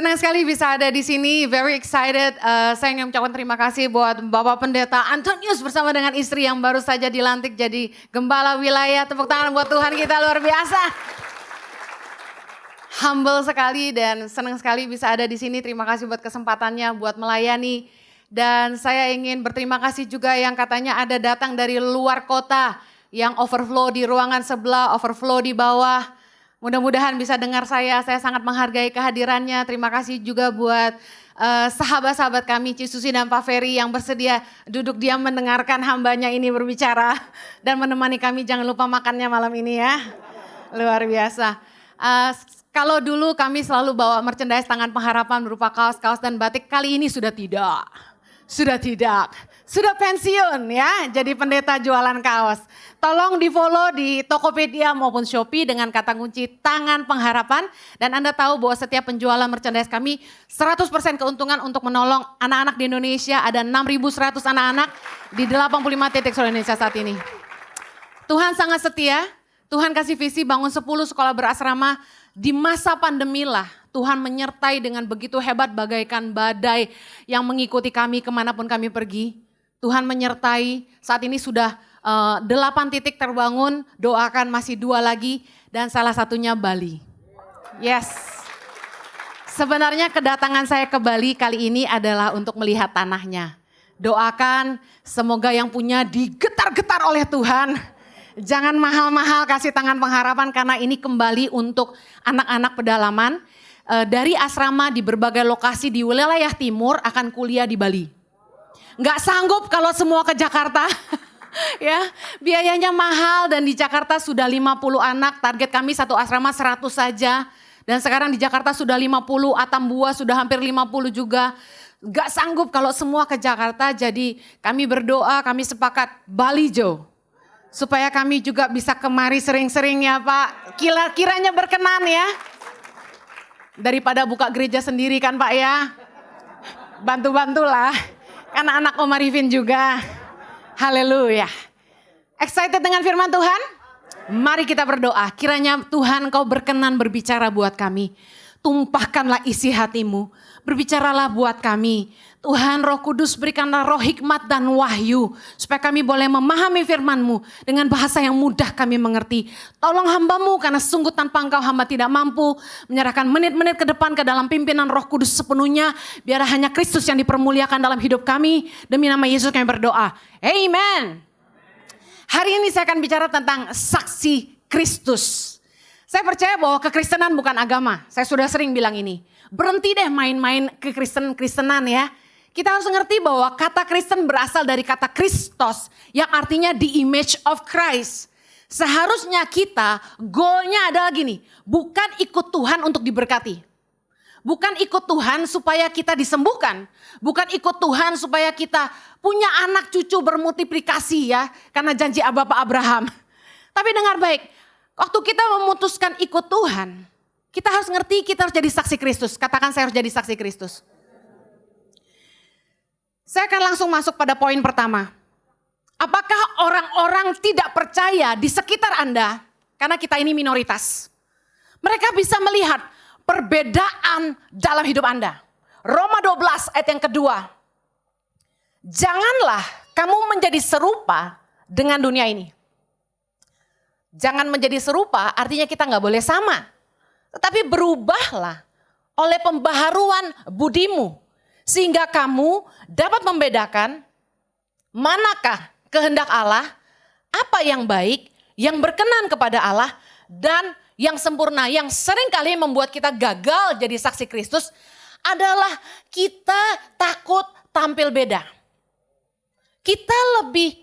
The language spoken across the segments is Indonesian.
Senang sekali bisa ada di sini, very excited. Saya ingin mengucapkan terima kasih buat Bapak Pendeta Antonius bersama dengan istri yang baru saja dilantik jadi Gembala Wilayah. Tepuk tangan buat Tuhan kita, luar biasa. Humble sekali dan senang sekali bisa ada di sini. Terima kasih buat kesempatannya, buat melayani. Dan saya ingin berterima kasih juga yang katanya ada datang dari luar kota, yang overflow di ruangan sebelah, overflow di bawah. Mudah-mudahan bisa dengar saya sangat menghargai kehadirannya. Terima kasih juga buat sahabat-sahabat kami, Ci Susi dan Pak Ferry yang bersedia duduk diam mendengarkan hambanya ini berbicara. Dan menemani kami, jangan lupa makannya malam ini ya. Luar biasa. Kalau dulu kami selalu bawa merchandise Tangan Pengharapan berupa kaos-kaos dan batik, kali ini sudah tidak. Sudah pensiun ya, jadi pendeta jualan kaos. Tolong di follow di Tokopedia maupun Shopee dengan kata kunci Tangan Pengharapan. Dan Anda tahu bahwa setiap penjualan merchandise kami 100% keuntungan untuk menolong anak-anak di Indonesia. Ada 6.100 anak-anak di 85 titik seluruh Indonesia saat ini. Tuhan sangat setia, Tuhan kasih visi bangun 10 sekolah berasrama. Di masa pandemi lah Tuhan menyertai dengan begitu hebat bagaikan badai yang mengikuti kami kemanapun kami pergi. Tuhan menyertai, saat ini sudah 8 titik terbangun, doakan masih 2 lagi dan salah satunya Bali. Yes, sebenarnya kedatangan saya ke Bali kali ini adalah untuk melihat tanahnya. Doakan semoga yang punya digetar-getar oleh Tuhan. Jangan mahal-mahal kasih Tangan Pengharapan karena ini kembali untuk anak-anak pedalaman. Dari asrama di berbagai lokasi di wilayah timur akan kuliah di Bali. Nggak sanggup kalau semua ke Jakarta. Ya, biayanya mahal dan di Jakarta sudah 50 anak. Target kami satu asrama 100 saja. Dan sekarang di Jakarta sudah 50, Atambua sudah hampir 50 juga. Nggak sanggup kalau semua ke Jakarta. Jadi kami berdoa, kami sepakat Bali Jo. Supaya kami juga bisa kemari sering-sering ya Pak. Kiranya berkenan ya. Daripada buka gereja sendiri kan Pak ya. Bantu-bantulah. Kan anak Om Arifin juga. Haleluya. Excited dengan firman Tuhan? Mari kita berdoa. Kiranya Tuhan Kau berkenan berbicara buat kami. Tumpahkanlah isi hatimu. Berbicaralah buat kami. Tuhan Roh Kudus berikanlah roh hikmat dan wahyu. Supaya kami boleh memahami firman-Mu dengan bahasa yang mudah kami mengerti. Tolong hamba-Mu karena sungguh tanpa Engkau hamba tidak mampu. Menyerahkan menit-menit ke depan ke dalam pimpinan Roh Kudus sepenuhnya. Biar hanya Kristus yang dipermuliakan dalam hidup kami. Demi nama Yesus kami berdoa. Amen. Hari ini saya akan bicara tentang saksi Kristus. Saya percaya bahwa kekristenan bukan agama. Saya sudah sering bilang ini. Berhenti deh main-main kekristenan ya. Kita harus ngerti bahwa kata Kristen berasal dari kata Kristos yang artinya the image of Christ. Seharusnya kita goalnya adalah gini, bukan ikut Tuhan untuk diberkati. Bukan ikut Tuhan supaya kita disembuhkan. Bukan ikut Tuhan supaya kita punya anak cucu bermultiplikasi ya. Karena janji Bapak Abraham. Tapi dengar baik, waktu kita memutuskan ikut Tuhan, kita harus ngerti kita harus jadi saksi Kristus. Katakan saya harus jadi saksi Kristus. Saya akan langsung masuk pada poin pertama. Apakah orang-orang tidak percaya di sekitar Anda, karena kita ini minoritas, mereka bisa melihat perbedaan dalam hidup Anda? Roma 12 ayat yang kedua. Janganlah kamu menjadi serupa dengan dunia ini. Jangan menjadi serupa artinya kita nggak boleh sama. Tetapi berubahlah oleh pembaharuan budimu. Sehingga kamu dapat membedakan manakah kehendak Allah, apa yang baik, yang berkenan kepada Allah, dan yang sempurna. Yang seringkali membuat kita gagal jadi saksi Kristus adalah kita takut tampil beda. Kita lebih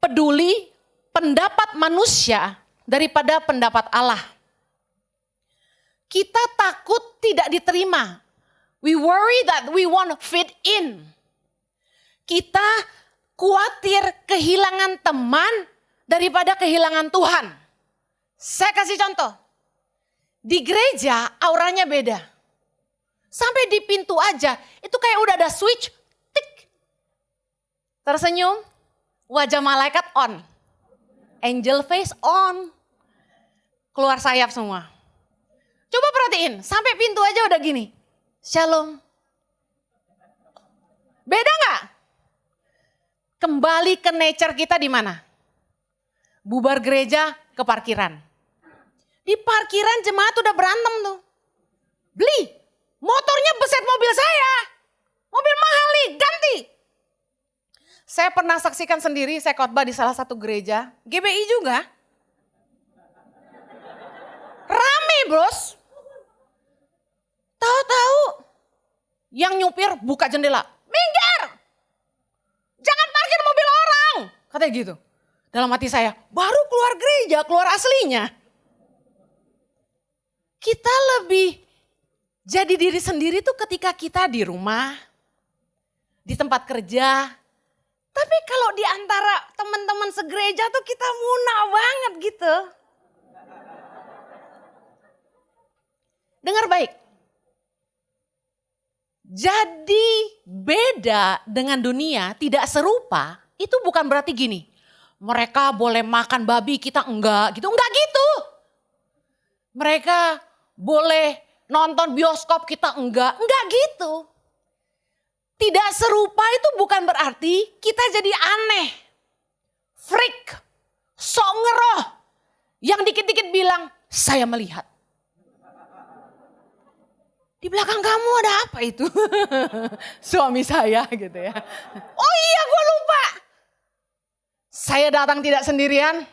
peduli pendapat manusia daripada pendapat Allah. Kita takut tidak diterima. We worry that we won't fit in. Kita khawatir kehilangan teman daripada kehilangan Tuhan. Saya kasih contoh. Di gereja auranya beda. Sampai di pintu aja itu kayak udah ada switch. Tik. Tersenyum, wajah malaikat on. Angel face on. Keluar sayap semua. Coba perhatiin, sampai pintu aja udah gini. Shalom. Beda nggak? Kembali ke nature kita di mana? Bubar gereja ke parkiran. Di parkiran jemaat udah berantem tuh. Beli, motornya beset mobil saya. Mobil mahal nih, ganti. Saya pernah saksikan sendiri, saya khotbah di salah satu gereja, GBI juga. Rame bros. Tahu-tahu yang nyupir buka jendela. Minggir. Jangan parkir mobil orang. Katanya gitu. Dalam hati saya, baru keluar gereja, keluar aslinya. Kita lebih jadi diri sendiri tuh ketika kita di rumah, di tempat kerja. Tapi kalau di antara teman-teman segereja tuh kita muna banget gitu. Dengar baik. Jadi beda dengan dunia, tidak serupa, itu bukan berarti gini. Mereka boleh makan babi, kita enggak gitu. Enggak gitu. Mereka boleh nonton bioskop, kita enggak. Enggak gitu. Tidak serupa itu bukan berarti kita jadi aneh. Freak. Sok ngeroh. Yang dikit-dikit bilang, saya melihat. Di belakang kamu ada apa itu? Suami saya gitu ya. Oh iya gue lupa. Saya datang tidak sendirian.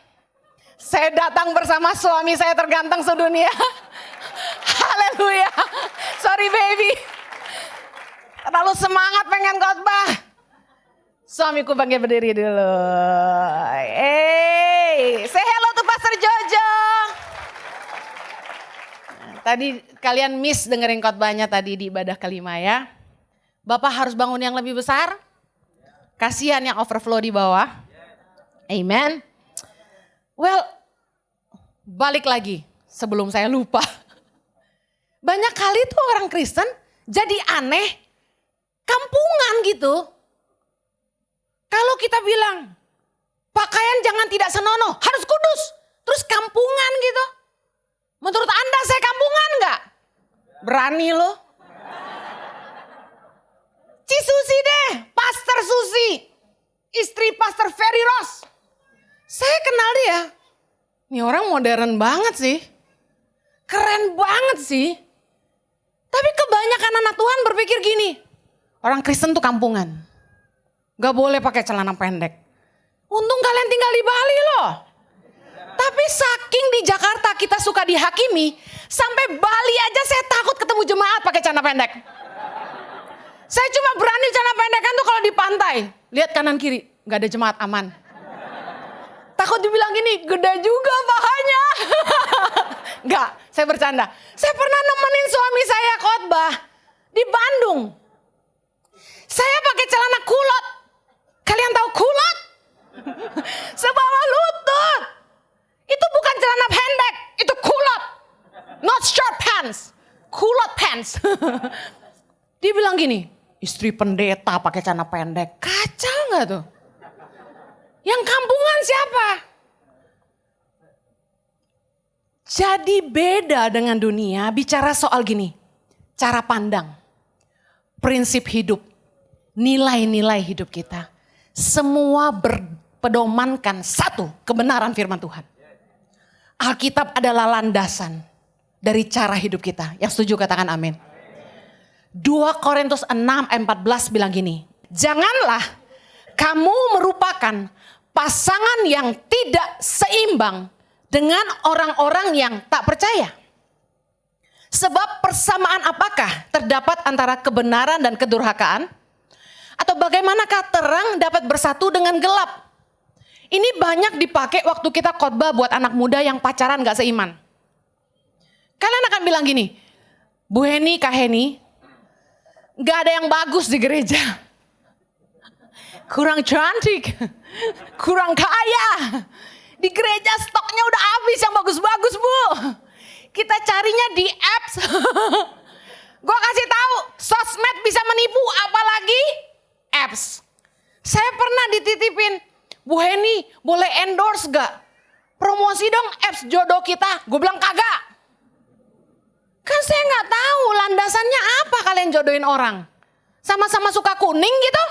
Saya datang bersama suami saya terganteng sedunia. Haleluya. Sorry baby. Terlalu semangat pengen khotbah. Suamiku bangkit berdiri dulu. Say hello to Pastor Jojo. Tadi kalian miss dengerin khotbahnya tadi di ibadah kelima ya. Bapak harus bangun yang lebih besar. Kasihan yang overflow di bawah. Amen. Well, balik lagi sebelum saya lupa. Banyak kali tuh orang Kristen jadi aneh, kampungan gitu. Kalau kita bilang, pakaian jangan tidak senonoh, harus kudus. Terus kampungan gitu. Menurut Anda saya kampungan enggak? Berani loh. Ci Susi deh, Pastor Susi. Istri Pastor Ferry Ross. Saya kenal dia. Ini orang modern banget sih. Keren banget sih. Tapi kebanyakan anak Tuhan berpikir gini. Orang Kristen tuh kampungan. Gak boleh pakai celana pendek. Untung kalian tinggal di Bali loh. Tapi saking di Jakarta kita suka dihakimi, sampai Bali aja saya takut ketemu jemaat pakai celana pendek. Saya cuma berani celana pendek kan tuh kalau di pantai. Lihat kanan kiri, gak ada jemaat, aman. Takut dibilang gini, gede juga pahanya. Enggak, saya bercanda. Saya pernah nemenin suami saya khotbah di Bandung. Saya pakai celana kulot. Kalian tahu kulot? Sebawah lutut. Itu bukan celana pendek, itu kulot. Not short pants, kulot pants. Dia bilang gini, istri pendeta pakai celana pendek. Kacau gak tuh? Yang kampungan siapa? Jadi beda dengan dunia bicara soal gini. Cara pandang, prinsip hidup, nilai-nilai hidup kita. Semua berpedomankan satu, kebenaran firman Tuhan. Alkitab adalah landasan dari cara hidup kita. Yang setuju katakan amin. 2 Korintus 6 ayat 14 bilang gini. Janganlah kamu merupakan pasangan yang tidak seimbang dengan orang-orang yang tak percaya. Sebab persamaan apakah terdapat antara kebenaran dan kedurhakaan? Atau bagaimanakah terang dapat bersatu dengan gelap? Ini banyak dipakai waktu kita khotbah buat anak muda yang pacaran gak seiman. Kalian akan bilang gini, Bu Heni, Kak Heni, gak ada yang bagus di gereja. Kurang cantik, kurang kaya. Di gereja stoknya udah habis yang bagus-bagus Bu. Kita carinya di apps. Gue kasih tahu, sosmed bisa menipu, apalagi apps. Saya pernah dititipin, Bu Heni boleh endorse gak? Promosi dong apps jodoh kita. Gue bilang kagak. Kan saya nggak tahu landasannya apa kalian jodohin orang. Sama-sama suka kuning gitu.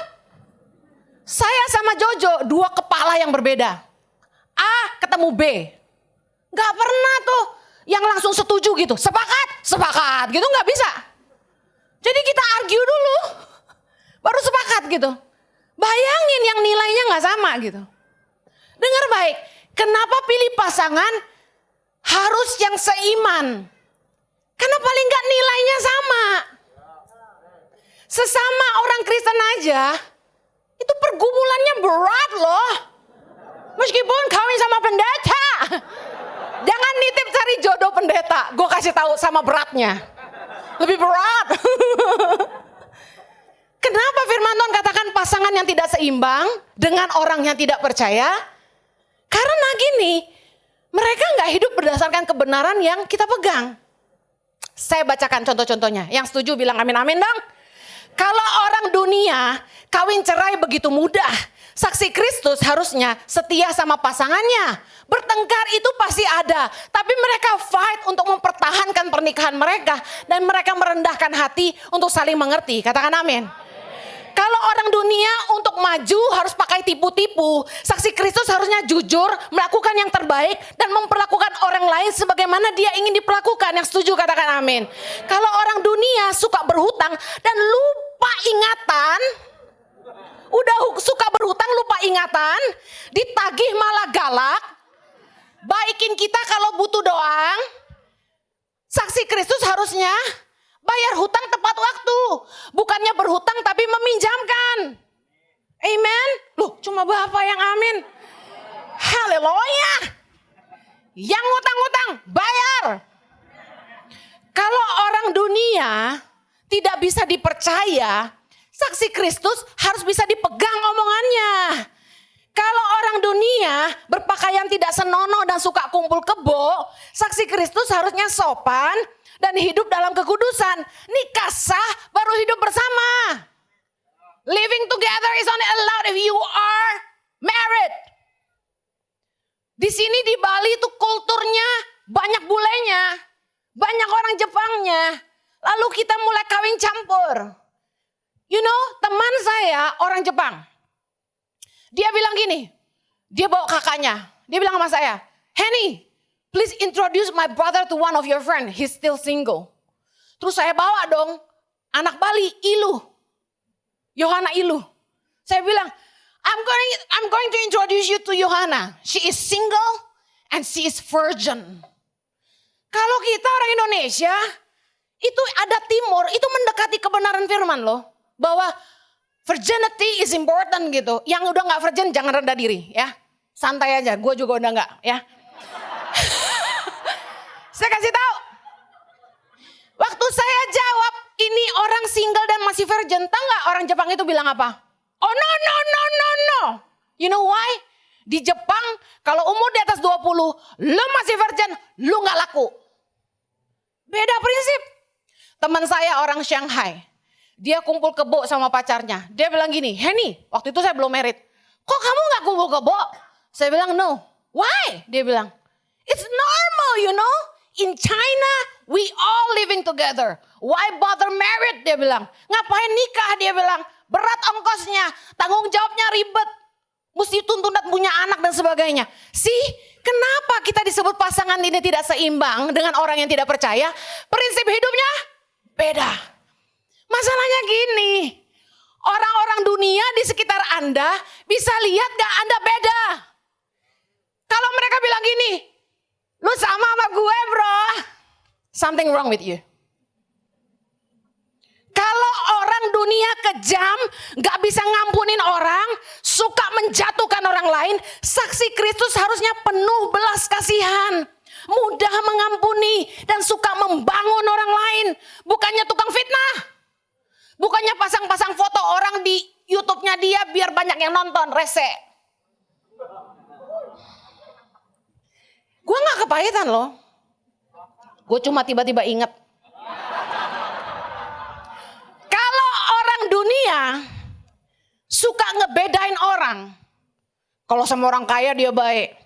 Saya sama Jojo dua kepala yang berbeda. A ketemu B. Gak pernah tuh yang langsung setuju gitu. Sepakat gitu gak bisa. Jadi kita argue dulu. Baru sepakat gitu. Bayangin yang nilainya gak sama gitu. Dengar baik. Kenapa pilih pasangan harus yang seiman? Karena paling gak nilainya sama. Sesama orang Kristen aja. Itu pergumulannya berat loh. Meskipun kawin sama pendeta. Jangan nitip cari jodoh pendeta. Gue kasih tahu sama beratnya. Lebih berat. Kenapa firman Tuhan katakan pasangan yang tidak seimbang dengan orang yang tidak percaya? Karena gini, mereka gak hidup berdasarkan kebenaran yang kita pegang. Saya bacakan contoh-contohnya. Yang setuju bilang amin-amin dong. Kalau orang dunia kawin cerai begitu mudah. Saksi Kristus harusnya setia sama pasangannya. Bertengkar itu pasti ada. Tapi mereka fight untuk mempertahankan pernikahan mereka. Dan mereka merendahkan hati untuk saling mengerti. Katakan amin. Kalau orang dunia untuk maju harus pakai tipu-tipu. Saksi Kristus harusnya jujur, melakukan yang terbaik. Dan memperlakukan orang lain sebagaimana dia ingin diperlakukan. Yang setuju katakan amin. Kalau orang dunia suka berhutang dan lupa ingatan. Udah suka berhutang lupa ingatan. Ditagih malah galak. Baikin kita kalau butuh doang. Saksi Kristus harusnya bayar hutang tepat waktu. Bukannya berhutang tapi meminjamkan. Amen. Loh cuma Bapak yang amin. Haleluya. Yang ngutang-ngutang bayar. Kalau orang dunia tidak bisa dipercaya, saksi Kristus harus bisa dipegang omongannya. Kalau orang dunia berpakaian tidak senonoh dan suka kumpul kebo, saksi Kristus harusnya sopan dan hidup dalam kekudusan. Nikah sah baru hidup bersama. Living together is only allowed if you are married. Di sini di Bali itu kulturnya banyak bulenya, banyak orang Jepangnya. Lalu kita mulai kawin campur. You know, teman saya orang Jepang. Dia bilang gini, dia bawa kakaknya. Dia bilang sama saya, Henny, please introduce my brother to one of your friend. He's still single. Terus saya bawa dong anak Bali, Ilu. Yohana Ilu. Saya bilang, I'm going to introduce you to Yohana. She is single and she is virgin. Kalau kita orang Indonesia, itu ada timur, itu mendekati kebenaran firman loh. Bahwa virginity is important gitu. Yang udah gak virgin jangan rendah diri ya. Santai aja, gue juga udah gak ya. Saya kasih tahu. Waktu saya jawab, ini orang single dan masih virgin. Tahu gak orang Jepang itu bilang apa? Oh no. You know why? Di Jepang kalau umur di atas 20, lu masih virgin, lu gak laku. Beda prinsip. Teman saya orang Shanghai. Dia kumpul kebo sama pacarnya. Dia bilang gini, Henny, waktu itu saya belum married. Kok kamu gak kumpul kebo? Saya bilang no. Why? Dia bilang, it's normal you know. In China, we all living together. Why bother married? Dia bilang. Ngapain nikah? Dia bilang. Berat ongkosnya, tanggung jawabnya ribet. Mesti tuntun dan punya anak dan sebagainya. Kenapa kita disebut pasangan ini tidak seimbang dengan orang yang tidak percaya? Prinsip hidupnya beda. Masalahnya gini, orang-orang dunia di sekitar Anda bisa lihat gak Anda beda. Kalau mereka bilang gini, lu sama gue bro, something wrong with you. Kalau orang dunia kejam, gak bisa ngampunin orang, suka menjatuhkan orang lain, saksi Kristus harusnya penuh belas kasihan, mudah mengampuni, dan suka membangun orang lain. Bukannya tukang fitnah. Bukannya pasang-pasang foto orang di YouTube-nya dia biar banyak yang nonton, rese. Gue gak kepahitan loh. Gue cuma tiba-tiba inget. Kalau orang dunia suka ngebedain orang. Kalau sama orang kaya dia baik.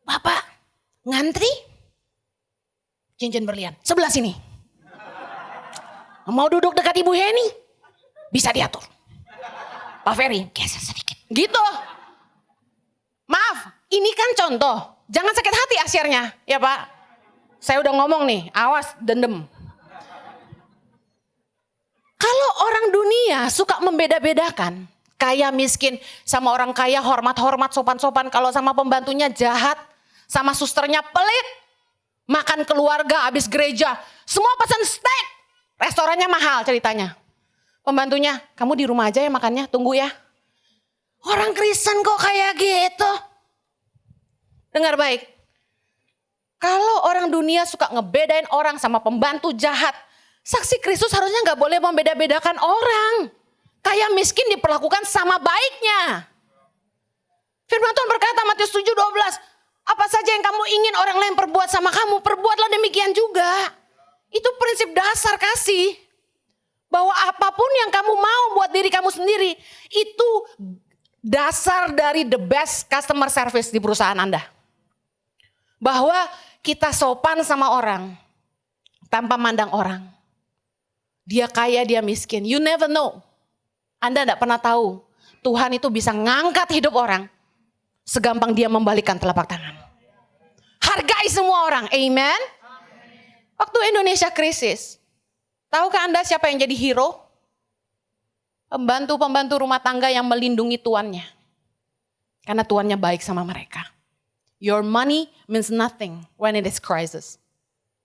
Bapak, ngantri? cincin berlian. Sebelah sini. Mau duduk dekat Ibu Heni? Bisa diatur. Pak Ferry, geser sedikit. Gitu. Maaf, ini kan contoh. Jangan sakit hati asyarnya, ya Pak. Saya udah ngomong nih, awas dendam. Kalau orang dunia suka membeda-bedakan, kaya miskin, sama orang kaya hormat-hormat, sopan-sopan, kalau sama pembantunya jahat, sama susternya pelit, makan keluarga habis gereja, semua pesan steak, restorannya mahal ceritanya. Pembantunya, kamu di rumah aja ya makannya, tunggu ya. Orang Kristen kok kayak gitu? Dengar baik. Kalau orang dunia suka ngebedain orang sama pembantu jahat, saksi Kristus harusnya gak boleh membeda-bedakan orang. Kaya miskin diperlakukan sama baiknya. Firman Tuhan berkata Matius 7:12, apa saja yang kamu ingin orang lain perbuat sama kamu, perbuatlah demikian juga. Itu prinsip dasar kasih. Bahwa apapun yang kamu mau buat diri kamu sendiri, itu dasar dari the best customer service di perusahaan Anda. Bahwa kita sopan sama orang, tanpa mandang orang. Dia kaya, dia miskin, you never know. Anda tidak pernah tahu, Tuhan itu bisa ngangkat hidup orang, segampang dia membalikkan telapak tangan. Hargai semua orang, amen. Waktu Indonesia krisis, tahukah Anda siapa yang jadi hero? Pembantu-pembantu rumah tangga yang melindungi tuannya. Karena tuannya baik sama mereka. Your money means nothing when it is crisis.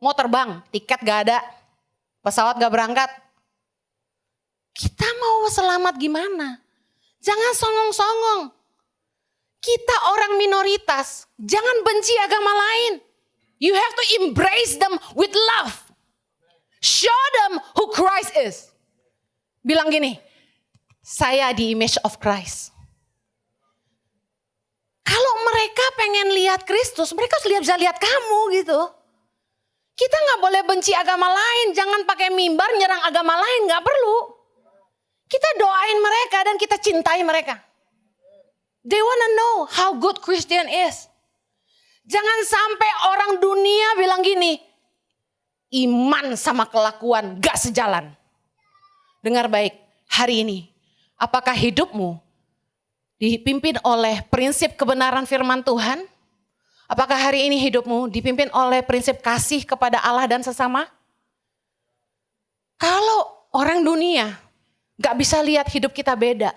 Mau terbang, tiket gak ada, pesawat gak berangkat. Kita mau selamat gimana? Jangan songong-songong. Kita orang minoritas, jangan benci agama lain. You have to embrace them with love. Show them who Christ is. Bilang gini, saya di image of Christ. Kalau mereka pengen lihat Kristus, mereka bisa lihat kamu gitu. Kita gak boleh benci agama lain, jangan pakai mimbar nyerang agama lain, gak perlu. Kita doain mereka dan kita cintai mereka. They wanna know how good Christian is. Jangan sampai orang dunia bilang gini, iman sama kelakuan gak sejalan. Dengar baik, hari ini, apakah hidupmu dipimpin oleh prinsip kebenaran firman Tuhan? Apakah hari ini hidupmu dipimpin oleh prinsip kasih kepada Allah dan sesama? Kalau orang dunia gak bisa lihat hidup kita beda.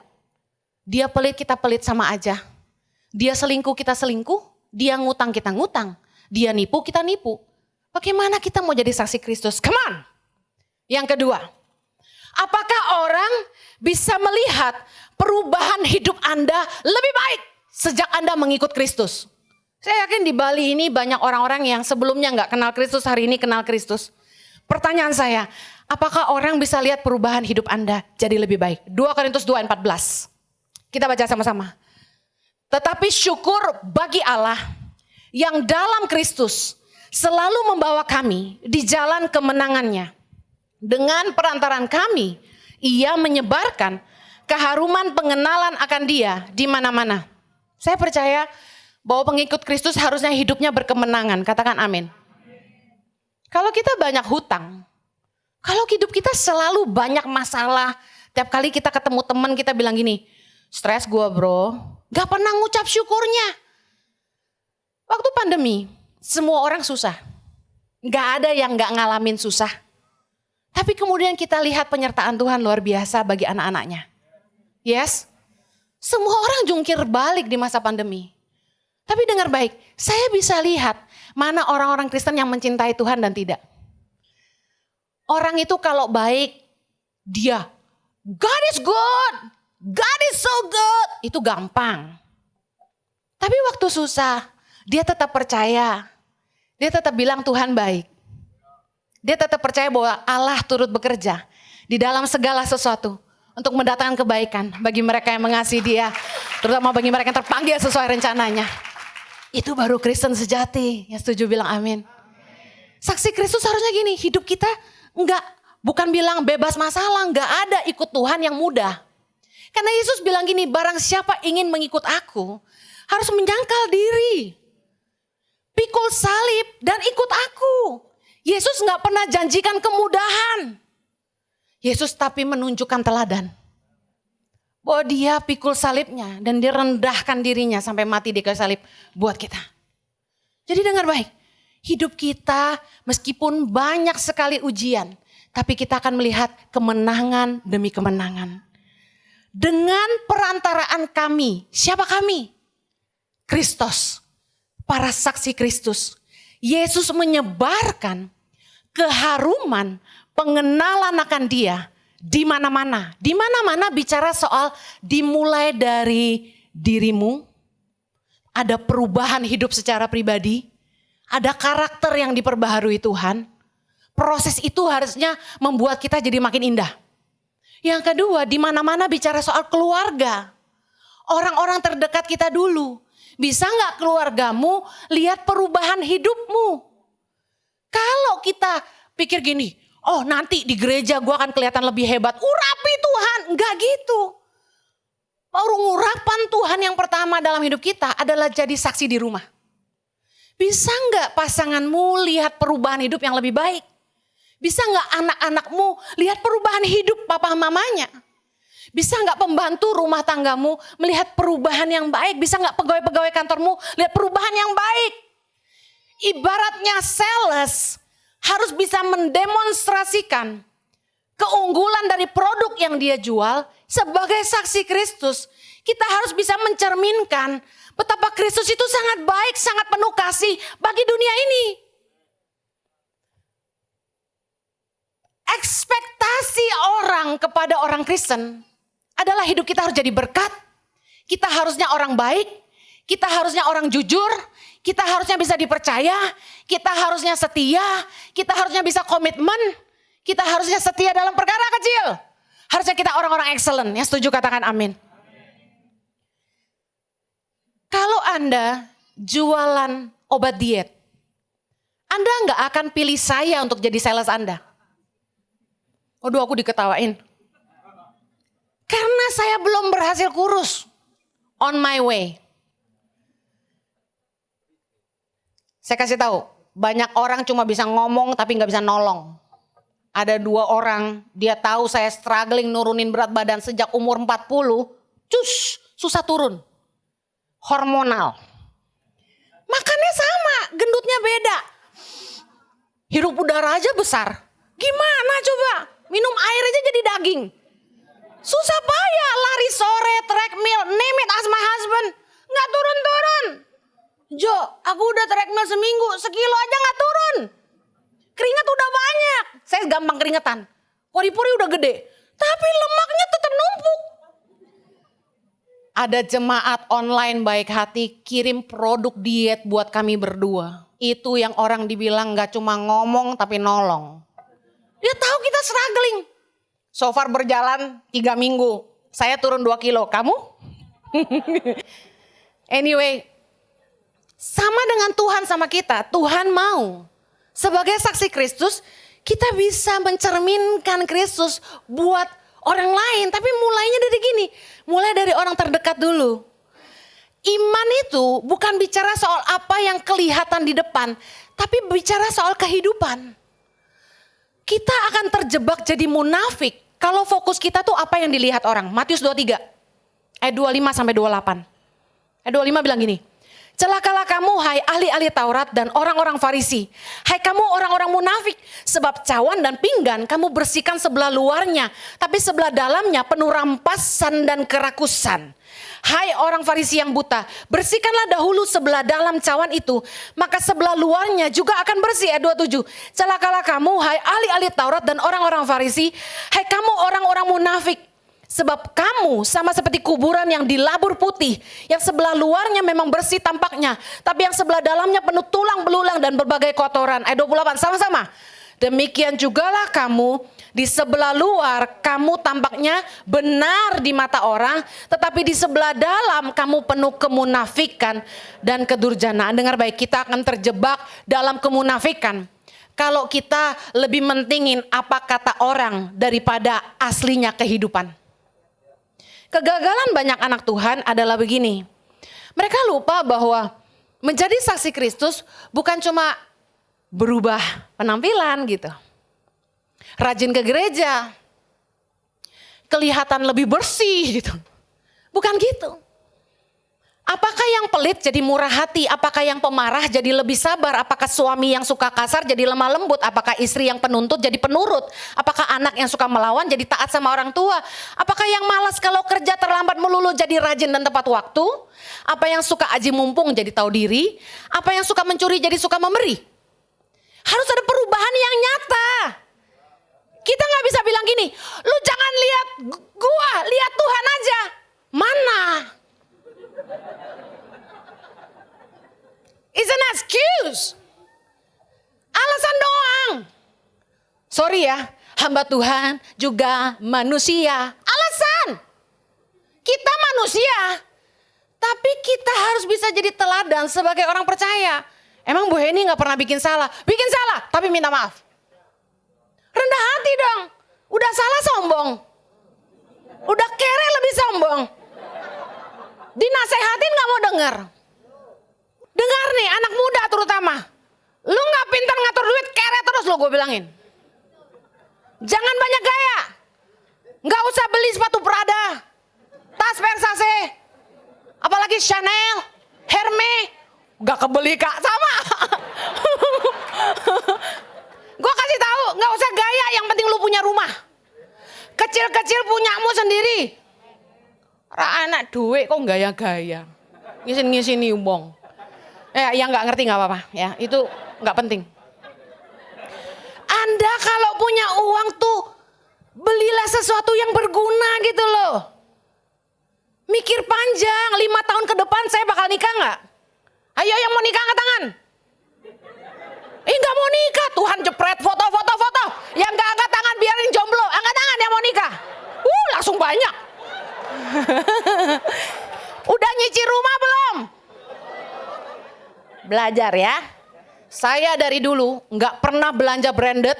Dia pelit, kita pelit sama aja. Dia selingkuh, kita selingkuh. Dia ngutang, kita ngutang. Dia nipu, kita nipu. Bagaimana kita mau jadi saksi Kristus? Come on. Yang kedua, apakah orang bisa melihat perubahan hidup Anda lebih baik sejak Anda mengikut Kristus? Saya yakin di Bali ini banyak orang-orang yang sebelumnya gak kenal Kristus, hari ini kenal Kristus. Pertanyaan saya, apakah orang bisa lihat perubahan hidup Anda jadi lebih baik? 2 Korintus 2:14. Kita baca sama-sama. Tetapi syukur bagi Allah yang dalam Kristus selalu membawa kami di jalan kemenangannya. Dengan perantaran kami, ia menyebarkan keharuman pengenalan akan dia di mana-mana. Saya percaya bahwa pengikut Kristus harusnya hidupnya berkemenangan. Katakan amin. Kalau kita banyak hutang, kalau hidup kita selalu banyak masalah, tiap kali kita ketemu teman kita bilang gini, stres gue bro, gak pernah ngucap syukurnya. Waktu pandemi, semua orang susah. Gak ada yang gak ngalamin susah. Tapi kemudian kita lihat penyertaan Tuhan luar biasa bagi anak-anaknya. Yes, semua orang jungkir balik di masa pandemi. Tapi dengar baik, saya bisa lihat mana orang-orang Kristen yang mencintai Tuhan dan tidak. Orang itu kalau baik, dia, God is good, God is so good, itu gampang. Tapi waktu susah, dia tetap percaya, dia tetap bilang Tuhan baik. Dia tetap percaya bahwa Allah turut bekerja di dalam segala sesuatu untuk mendatangkan kebaikan bagi mereka yang mengasihi dia, terutama bagi mereka yang terpanggil sesuai rencananya. Itu baru Kristen sejati. Yang setuju bilang amin. Saksi Kristus harusnya gini, hidup kita bukan bilang bebas masalah, enggak ada ikut Tuhan yang mudah. Karena Yesus bilang gini, barang siapa ingin mengikut aku, harus menyangkal diri. Pikul salib dan ikut aku. Yesus gak pernah janjikan kemudahan. Yesus tapi menunjukkan teladan. Bahwa dia pikul salibnya dan dia rendahkan dirinya sampai mati di kayu salib buat kita. Jadi dengar baik, hidup kita meskipun banyak sekali ujian, tapi kita akan melihat kemenangan demi kemenangan. Dengan perantaraan kami, siapa kami? Kristus, para saksi Kristus. Yesus menyebarkan keharuman, pengenalan akan dia di mana-mana. Di mana-mana bicara soal dimulai dari dirimu, ada perubahan hidup secara pribadi, ada karakter yang diperbaharui Tuhan. Proses itu harusnya membuat kita jadi makin indah. Yang kedua, di mana-mana bicara soal keluarga. Orang-orang terdekat kita dulu. Bisa nggak keluargamu lihat perubahan hidupmu? Kalau kita pikir gini, oh nanti di gereja gue akan kelihatan lebih hebat. Urapi Tuhan, enggak gitu. Urapan Tuhan yang pertama dalam hidup kita adalah jadi saksi di rumah. Bisa nggak pasanganmu lihat perubahan hidup yang lebih baik? Bisa nggak anak-anakmu lihat perubahan hidup papa mamanya? Bisa nggak pembantu rumah tanggamu melihat perubahan yang baik? Bisa nggak pegawai-pegawai kantormu lihat perubahan yang baik? Ibaratnya sales harus bisa mendemonstrasikan keunggulan dari produk yang dia jual sebagai saksi Kristus. Kita harus bisa mencerminkan betapa Kristus itu sangat baik, sangat penuh kasih bagi dunia ini. Ekspektasi orang kepada orang Kristen adalah hidup kita harus jadi berkat. Kita harusnya orang baik, kita harusnya orang jujur, kita harusnya bisa dipercaya, kita harusnya setia, kita harusnya bisa komitmen, kita harusnya setia dalam perkara kecil. Harusnya kita orang-orang excellent. Yang setuju katakan amin. Kalau Anda jualan obat diet, Anda nggak akan pilih saya untuk jadi sales Anda. Waduh, aku diketawain. Karena saya belum berhasil kurus. On my way. Saya kasih tahu, banyak orang cuma bisa ngomong tapi nggak bisa nolong. Ada 2 orang, dia tahu saya struggling nurunin berat badan sejak umur 40, susah turun. Hormonal. Makannya sama, gendutnya beda. Hirup udara aja besar. Gimana coba? Minum air aja jadi daging. Susah payah, lari sore, treadmill, name it as my husband. Nggak turun-turun. Jo, aku udah treadmill seminggu, sekilo aja nggak turun. Keringat udah banyak. Saya gampang keringetan. Pori-pori udah gede. Tapi lemaknya tetap numpuk. Ada jemaat online baik hati kirim produk diet buat kami berdua. Itu yang orang dibilang gak cuma ngomong tapi nolong. Dia tahu kita struggling. So far berjalan 3 minggu. Saya turun 2 kilo. Kamu? Anyway. Sama dengan Tuhan sama kita. Tuhan mau. Sebagai saksi Kristus. Kita bisa mencerminkan Kristus buat orang lain. Tapi mulainya dari gini. Mulai dari orang terdekat dulu. Iman itu bukan bicara soal apa yang kelihatan di depan. Tapi bicara soal kehidupan. Kita akan terjebak jadi munafik kalau fokus kita tuh apa yang dilihat orang. Matius 23 ayat 25 sampai 28. Ayat 25 bilang gini. Celakalah kamu hai ahli-ahli Taurat dan orang-orang Farisi. Hai kamu orang-orang munafik. Sebab cawan dan pinggan kamu bersihkan sebelah luarnya. Tapi sebelah dalamnya penuh rampasan dan kerakusan. Hai orang Farisi yang buta, bersihkanlah dahulu sebelah dalam cawan itu, maka sebelah luarnya juga akan bersih. Ayat 27. Celakalah kamu hai ahli-ahli Taurat dan orang-orang Farisi, hai kamu orang-orang munafik, sebab kamu sama seperti kuburan yang dilabur putih, yang sebelah luarnya memang bersih tampaknya, tapi yang sebelah dalamnya penuh tulang belulang dan berbagai kotoran. Ayat 28 sama-sama. Demikian jugalah kamu, di sebelah luar kamu tampaknya benar di mata orang, tetapi di sebelah dalam kamu penuh kemunafikan dan kedurjanaan. Dengar baik, kita akan terjebak dalam kemunafikan kalau kita lebih mentingin apa kata orang daripada aslinya kehidupan. Kegagalan banyak anak Tuhan adalah begini. Mereka lupa bahwa menjadi saksi Kristus bukan cuma berubah penampilan gitu. Rajin ke gereja. Kelihatan lebih bersih gitu. Bukan gitu. Apakah yang pelit jadi murah hati? Apakah yang pemarah jadi lebih sabar? Apakah suami yang suka kasar jadi lemah lembut? Apakah istri yang penuntut jadi penurut? Apakah anak yang suka melawan jadi taat sama orang tua? Apakah yang malas kalau kerja terlambat melulu jadi rajin dan tepat waktu? Apa yang suka aji mumpung jadi tahu diri? Apa yang suka mencuri jadi suka memberi? Harus ada perubahan yang nyata. Kita gak bisa bilang gini, lu jangan lihat gua, lihat Tuhan aja. Mana? It's an excuse. Alasan doang. Sorry ya, hamba Tuhan juga manusia. Alasan. Kita manusia. Tapi kita harus bisa jadi teladan sebagai orang percaya. Emang Bu Heni gak pernah bikin salah? Bikin salah, tapi minta maaf. Rendah hati dong. Udah salah sombong. Udah kere lebih sombong. Dinasehatin gak mau denger. Dengar nih anak muda terutama. Lu gak pintar ngatur duit, kere terus lo gue bilangin. Jangan banyak gaya. Gak usah beli sepatu Prada, tas Versace, apalagi Chanel, Hermes. Gak kebeli Kak, sama. Gue kasih tahu, gak usah gaya, yang penting lu punya rumah. Kecil-kecil punyamu sendiri. Anak duit kok gaya-gaya. Ngisin-ngisini umbong. Yang gak ngerti gak apa-apa ya, itu gak penting. Anda kalau punya uang tuh belilah sesuatu yang berguna gitu loh. Mikir panjang, 5 tahun ke depan saya bakal nikah gak? Ayo yang mau nikah angkat tangan. Gak mau nikah, Tuhan jepret foto. Yang gak angkat tangan biarin jomblo, angkat tangan yang mau nikah. Langsung banyak. Udah nyicil rumah belum? Belajar ya. Saya dari dulu gak pernah belanja branded.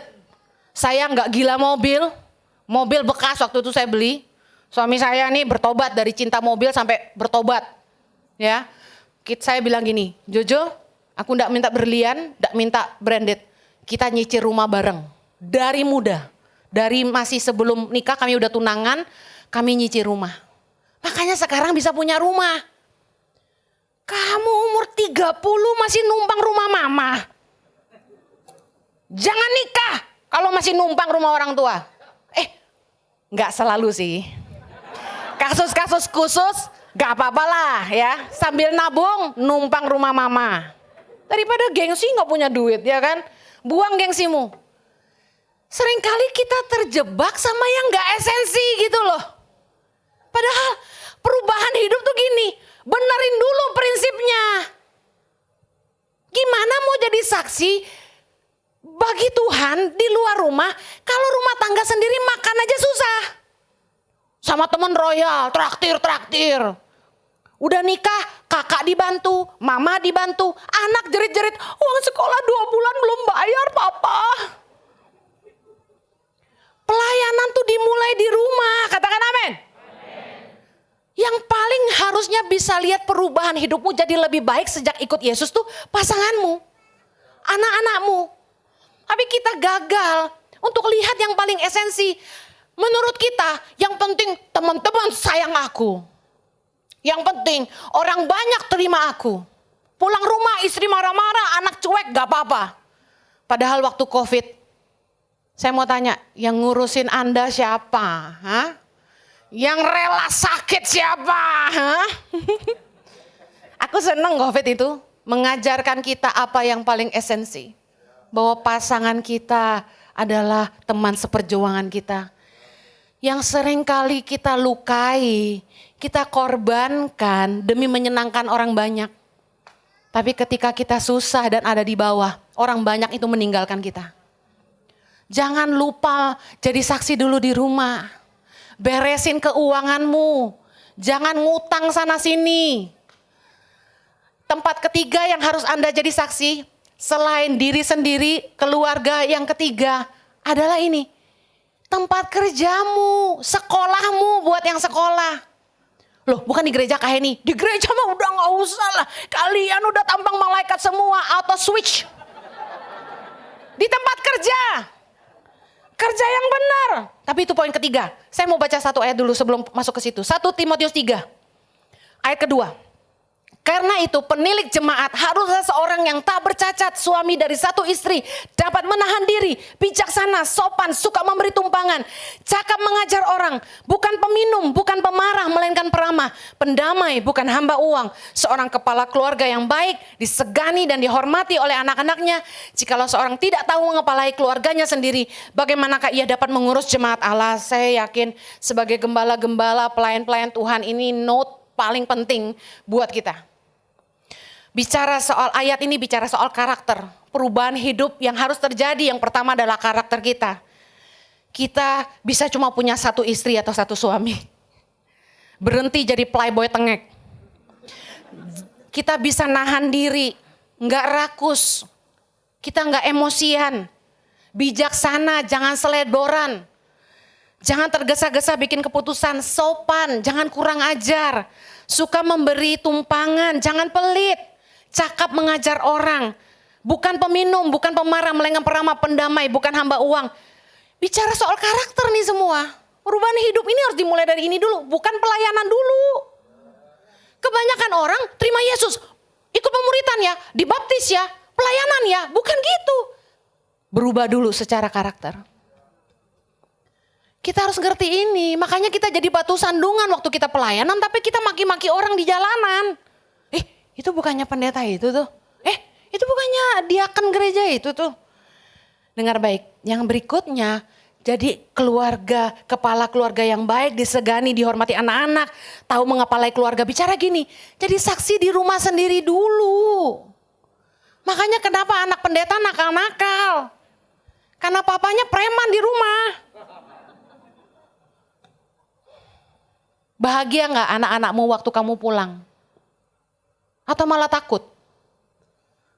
Saya gak gila mobil. Mobil bekas waktu itu saya beli. Suami saya nih bertobat dari cinta mobil sampai bertobat. Ya, saya bilang gini, Jojo, aku gak minta berlian, gak minta branded. Kita nyicil rumah bareng. Dari muda. Dari masih sebelum nikah kami udah tunangan, kami nyicil rumah. Makanya sekarang bisa punya rumah. Kamu umur 30 masih numpang rumah mama. Jangan nikah kalau masih numpang rumah orang tua. Gak selalu sih. Kasus-kasus khusus gak apa-apa lah ya. Sambil nabung numpang rumah mama. Daripada gengsi gak punya duit ya kan. Buang gengsimu. Seringkali kita terjebak sama yang gak esensi gitu loh. Padahal perubahan hidup tuh gini. Benerin dulu prinsipnya. Gimana mau jadi saksi bagi Tuhan di luar rumah kalau rumah tangga sendiri makan aja susah. Sama temen royal, traktir. Udah nikah, kakak dibantu, mama dibantu, anak jerit-jerit, uang sekolah 2 bulan belum bayar papa. Pelayanan tuh dimulai di rumah, katakan amin. Yang paling harusnya bisa lihat perubahan hidupmu jadi lebih baik sejak ikut Yesus tuh pasanganmu, anak-anakmu. Tapi kita gagal untuk lihat yang paling esensi. Menurut kita yang penting teman-teman sayang aku. Yang penting orang banyak terima aku. Pulang rumah istri marah-marah, anak cuek gak apa-apa. Padahal waktu COVID, saya mau tanya, yang ngurusin Anda siapa? Hah? Yang rela sakit siapa? Hah? Aku seneng COVID itu mengajarkan kita apa yang paling esensi. Bahwa pasangan kita adalah teman seperjuangan kita. Yang sering kali kita lukai, kita korbankan demi menyenangkan orang banyak. Tapi ketika kita susah dan ada di bawah, orang banyak itu meninggalkan kita. Jangan lupa jadi saksi dulu di rumah. Beresin keuanganmu. Jangan ngutang sana sini. Tempat ketiga yang harus Anda jadi saksi, selain diri sendiri, keluarga yang ketiga adalah ini. Tempat kerjamu, sekolahmu buat yang sekolah. Loh bukan di gereja kayak ini. Di gereja mah udah gak usah lah. Kalian udah tampang malaikat semua, auto switch. di tempat kerja. Kerja yang benar. Tapi itu poin ketiga. Saya mau baca satu ayat dulu sebelum masuk ke situ. 1 Timotius 3. Ayat kedua. Karena itu penilik jemaat haruslah seorang yang tak bercacat, suami dari satu istri, dapat menahan diri, bijaksana, sopan, suka memberi tumpangan, cakap mengajar orang, bukan peminum, bukan pemarah, melainkan peramah, pendamai, bukan hamba uang, seorang kepala keluarga yang baik, disegani dan dihormati oleh anak-anaknya. Jikalau seorang tidak tahu mengepalai keluarganya sendiri, bagaimanakah ia dapat mengurus jemaat Allah? Saya yakin sebagai gembala-gembala, pelayan-pelayan Tuhan ini note paling penting buat kita. Bicara soal ayat ini, bicara soal karakter, perubahan hidup yang harus terjadi. Yang pertama adalah karakter kita. Kita bisa cuma punya satu istri atau satu suami. Berhenti jadi playboy tengek. Kita bisa nahan diri, nggak rakus. Kita nggak emosian. Bijaksana, jangan seledoran. Jangan tergesa-gesa bikin keputusan, sopan, jangan kurang ajar. Suka memberi tumpangan, jangan pelit. Cakap mengajar orang, bukan peminum, bukan pemarah, melainkan peramah, pendamai, bukan hamba uang. Bicara soal karakter nih semua. Perubahan hidup ini harus dimulai dari ini dulu, bukan pelayanan dulu. Kebanyakan orang terima Yesus, ikut pemuritan ya, dibaptis ya, pelayanan ya, bukan gitu. Berubah dulu secara karakter. Kita harus ngerti ini, makanya kita jadi batu sandungan waktu kita pelayanan, tapi kita maki-maki orang di jalanan. Itu bukannya pendeta itu tuh. Itu bukannya diaken gereja itu tuh. Dengar baik, yang berikutnya jadi keluarga, kepala keluarga yang baik, disegani, dihormati anak-anak, tahu mengepalai keluarga. Bicara gini, jadi saksi di rumah sendiri dulu. Makanya kenapa anak pendeta nakal-nakal? Karena papanya preman di rumah. Bahagia gak anak-anakmu waktu kamu pulang? Atau malah takut?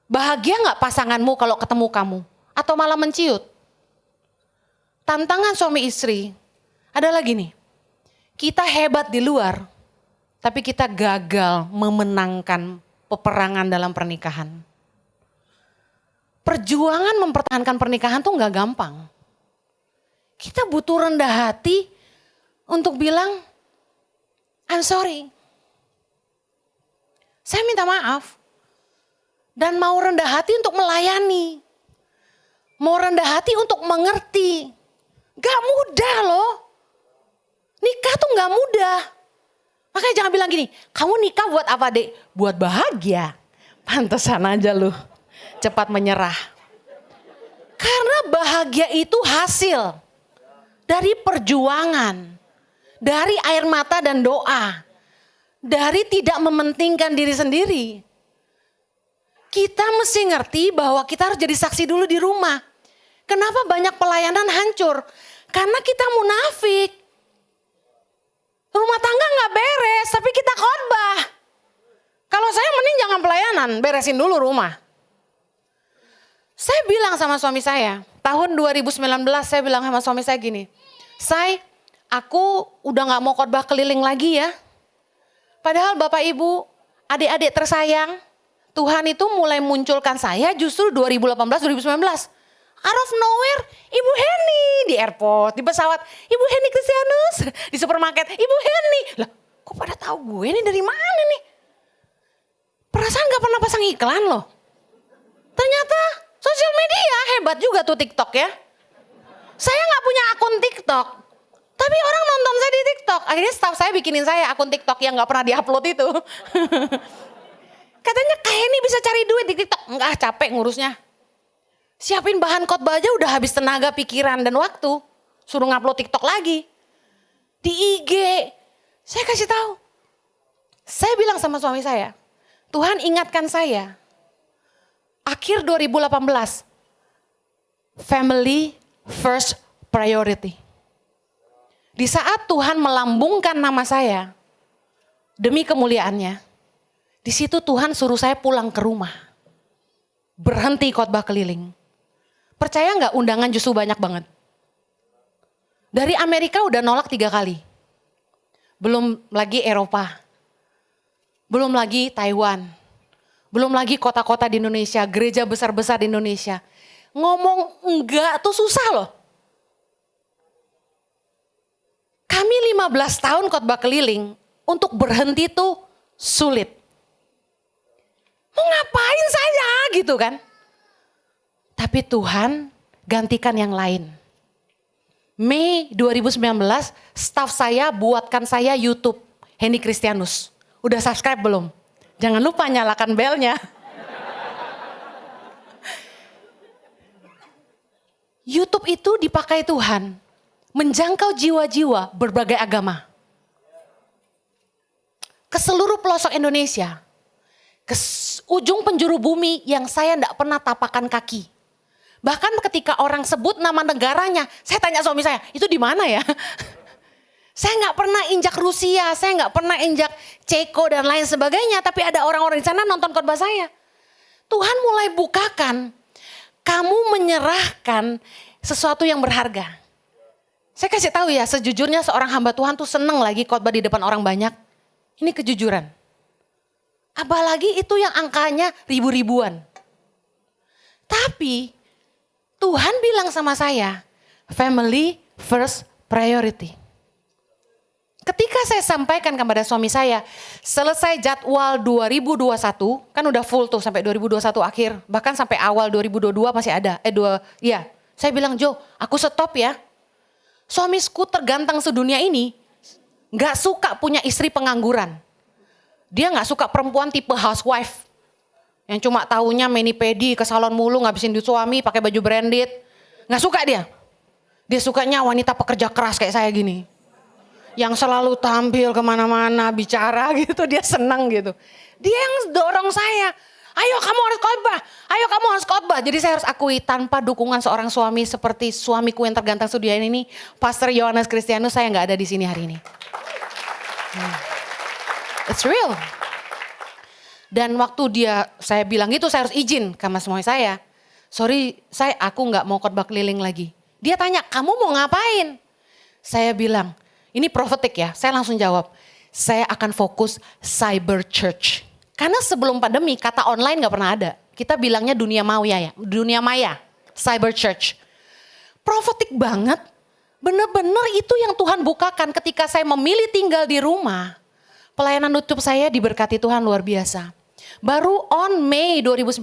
Bahagia gak pasanganmu kalau ketemu kamu? Atau malah menciut? Tantangan suami istri adalah gini. Kita hebat di luar, tapi kita gagal memenangkan peperangan dalam pernikahan. Perjuangan mempertahankan pernikahan tuh gak gampang. Kita butuh rendah hati untuk bilang, I'm sorry. Saya minta maaf. Dan mau rendah hati untuk melayani. Mau rendah hati untuk mengerti. Gak mudah loh. Nikah tuh gak mudah. Makanya jangan bilang gini, kamu nikah buat apa dek? Buat bahagia. Pantesan aja lu cepat menyerah. Karena bahagia itu hasil dari perjuangan. Dari air mata dan doa. Dari tidak mementingkan diri sendiri. Kita mesti ngerti bahwa kita harus jadi saksi dulu di rumah. Kenapa banyak pelayanan hancur? Karena kita munafik. Rumah tangga gak beres, tapi kita khotbah. Kalau saya mending jangan pelayanan, beresin dulu rumah. Saya bilang sama suami saya, tahun 2019 saya bilang sama suami saya gini, aku udah gak mau khotbah keliling lagi ya. Padahal Bapak Ibu, adik-adik tersayang, Tuhan itu mulai munculkan saya justru 2018-2019. Out of nowhere, Ibu Heni di airport, di pesawat, Ibu Heni Kristianus, di supermarket, Ibu Heni. Lah, kok pada tahu gue nih dari mana nih? Perasaan gak pernah pasang iklan loh. Ternyata sosial media hebat juga tuh TikTok ya. Saya gak punya akun TikTok. Tapi orang nonton saya di TikTok. Akhirnya staff saya bikinin saya akun TikTok yang gak pernah diupload itu. Katanya Kak Heni bisa cari duit di TikTok. Enggak, capek ngurusnya. Siapin bahan khotbah aja udah habis tenaga, pikiran, dan waktu. Suruh ngupload TikTok lagi. Di IG. Saya kasih tahu. Saya bilang sama suami saya. Tuhan ingatkan saya. Akhir 2018. Family first priority. Di saat Tuhan melambungkan nama saya, demi kemuliaannya, di situ Tuhan suruh saya pulang ke rumah. Berhenti khotbah keliling. Percaya nggak undangan justru banyak banget. Dari Amerika udah nolak 3 kali. Belum lagi Eropa. Belum lagi Taiwan. Belum lagi kota-kota di Indonesia, gereja besar-besar di Indonesia. ngomong enggak tuh susah loh. Kami 15 tahun khotbah keliling, untuk berhenti tuh sulit. Mau ngapain saya gitu kan. Tapi Tuhan gantikan yang lain. Mei 2019, staff saya buatkan saya YouTube, Henny Kristianus. Udah subscribe belum? Jangan lupa nyalakan belnya. YouTube itu dipakai Tuhan, menjangkau jiwa-jiwa berbagai agama. Ke seluruh pelosok Indonesia, ke ujung penjuru bumi yang saya tidak pernah tapakan kaki. Bahkan ketika orang sebut nama negaranya, saya tanya suami saya, itu di mana ya? Saya nggak pernah injak Rusia, saya nggak pernah injak Ceko dan lain sebagainya. Tapi ada orang-orang di sana nonton khotbah saya. Tuhan mulai bukakan, kamu menyerahkan sesuatu yang berharga. Saya kasih tahu ya, sejujurnya seorang hamba Tuhan tuh seneng lagi khotbah di depan orang banyak. Ini kejujuran. Apalagi itu yang angkanya ribu-ribuan. Tapi Tuhan bilang sama saya, family first priority. Ketika saya sampaikan kepada suami saya, selesai jadwal 2021, kan udah full tuh sampai 2021 akhir, bahkan sampai awal 2022 masih ada. Saya bilang, Jo, aku stop ya. Suamiku tergantang sedunia ini, gak suka punya istri pengangguran. Dia gak suka perempuan tipe housewife. Yang cuma taunya mani-pedi ke salon mulu ngabisin duit suami pakai baju branded. Gak suka dia. Dia sukanya wanita pekerja keras kayak saya gini. Yang selalu tampil kemana-mana bicara gitu, dia senang gitu. Dia yang dorong saya. Ayo kamu harus khotbah, ayo kamu harus khotbah. Jadi saya harus akui tanpa dukungan seorang suami seperti suamiku yang tergantang sedunia ini. Pastor Yohanes Kristianus, saya gak ada di sini hari ini. It's real. Dan waktu saya bilang gitu, saya harus izin sama suami saya. Sorry, aku gak mau khotbah keliling lagi. Dia tanya, kamu mau ngapain? Saya bilang, ini prophetic ya, saya langsung jawab. Saya akan fokus cyber church. Karena sebelum pandemi, kata online gak pernah ada. Kita bilangnya dunia maya, cyber church. Prophetic banget, bener-bener itu yang Tuhan bukakan ketika saya memilih tinggal di rumah. Pelayanan YouTube saya diberkati Tuhan luar biasa. Baru on Mei 2019,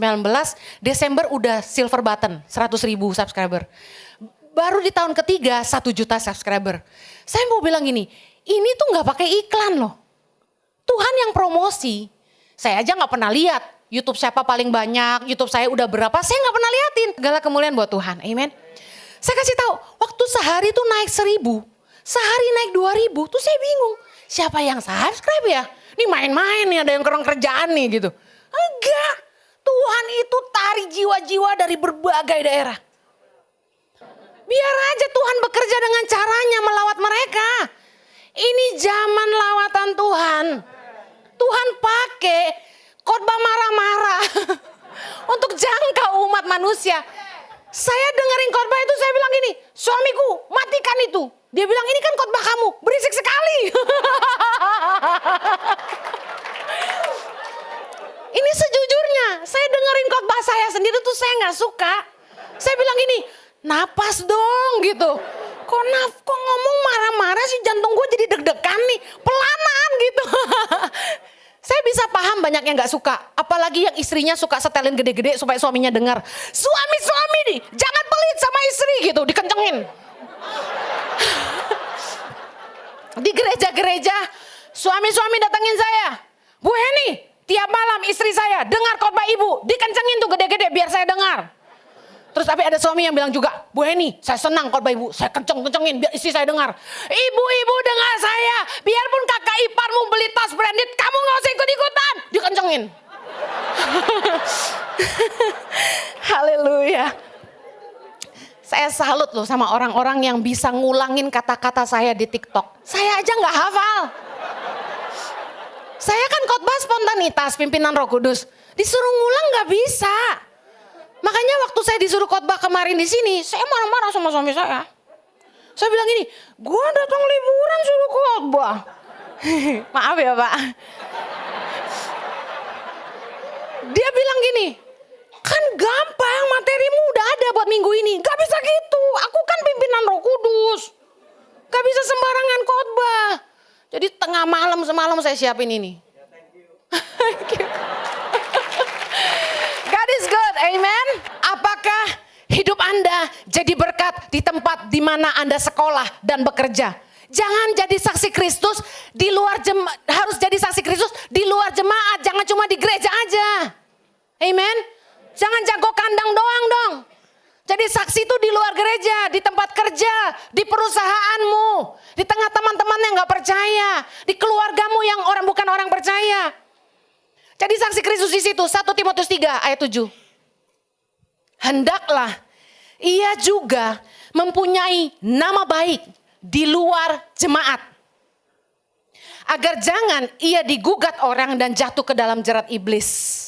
Desember udah silver button, 100.000 subscriber. Baru di tahun ketiga 1 juta subscriber. Saya mau bilang gini, ini tuh gak pakai iklan loh. Tuhan yang promosi. Saya aja gak pernah lihat YouTube siapa paling banyak, YouTube saya udah berapa, saya gak pernah liatin. Segala kemuliaan buat Tuhan, amen. Saya kasih tahu, waktu sehari tuh naik 1.000, sehari naik 2.000, tuh saya bingung. Siapa yang subscribe ya? Ini main-main nih, ada yang kurang kerjaan nih gitu. Enggak, Tuhan itu tarik jiwa-jiwa dari berbagai daerah. Biar aja Tuhan bekerja dengan caranya melawat mereka. Ini zaman lawatan Tuhan. Tuhan pakai khotbah marah-marah untuk jangkau umat manusia. Saya dengerin khotbah itu, saya bilang gini, suamiku matikan itu. Dia bilang ini kan khotbah kamu, berisik sekali. Ini sejujurnya, saya dengerin khotbah saya sendiri tuh saya gak suka. Saya bilang gini, napas dong gitu. Kok ngomong marah-marah sih, jantung gue jadi deg-degan nih, pelanan gitu. Saya bisa paham banyak yang gak suka. Apalagi yang istrinya suka setelin gede-gede supaya suaminya dengar. Suami-suami nih, jangan pelit sama istri gitu, dikencengin. Di gereja-gereja, suami-suami datangin saya. Bu Henny, tiap malam istri saya dengar khotbah ibu, dikencengin tuh gede-gede biar saya dengar. Terus tapi ada suami yang bilang juga, Bu Henny, saya senang khotbah ibu, saya kenceng-kencengin biar istri saya dengar. Ibu-ibu dengar saya, biarpun kakak iparmu beli tas branded, kamu gak usah ikut-ikutan, dikencengin. Haleluya. Saya salut loh sama orang-orang yang bisa ngulangin kata-kata saya di TikTok. Saya aja gak hafal. Saya kan khotbah spontanitas, pimpinan Roh Kudus. Disuruh ngulang gak bisa. Makanya waktu saya disuruh khotbah kemarin di sini, saya marah-marah sama suami saya. Saya bilang gini, gua datang liburan suruh khotbah. Maaf ya Pak. Dia bilang gini, kan gampang, materimu udah ada buat minggu ini. Gak bisa gitu, aku kan pimpinan Roh Kudus. Gak bisa sembarangan khotbah. Jadi tengah malam semalam saya siapin ini. God is good, amen. Apakah hidup Anda jadi berkat di tempat di mana Anda sekolah dan bekerja? Jangan jadi saksi Kristus di luar harus jadi saksi Kristus di luar jemaat, jangan cuma di gereja aja. Amen. Jangan jago kandang doang dong. Jadi saksi itu di luar gereja, di tempat kerja, di perusahaanmu, di tengah teman-teman yang gak percaya, di keluargamu yang bukan orang percaya. Jadi saksi Kristus di situ. 1 Timotius 3 ayat 7. Hendaklah ia juga mempunyai nama baik di luar jemaat, agar jangan ia digugat orang dan jatuh ke dalam jerat iblis.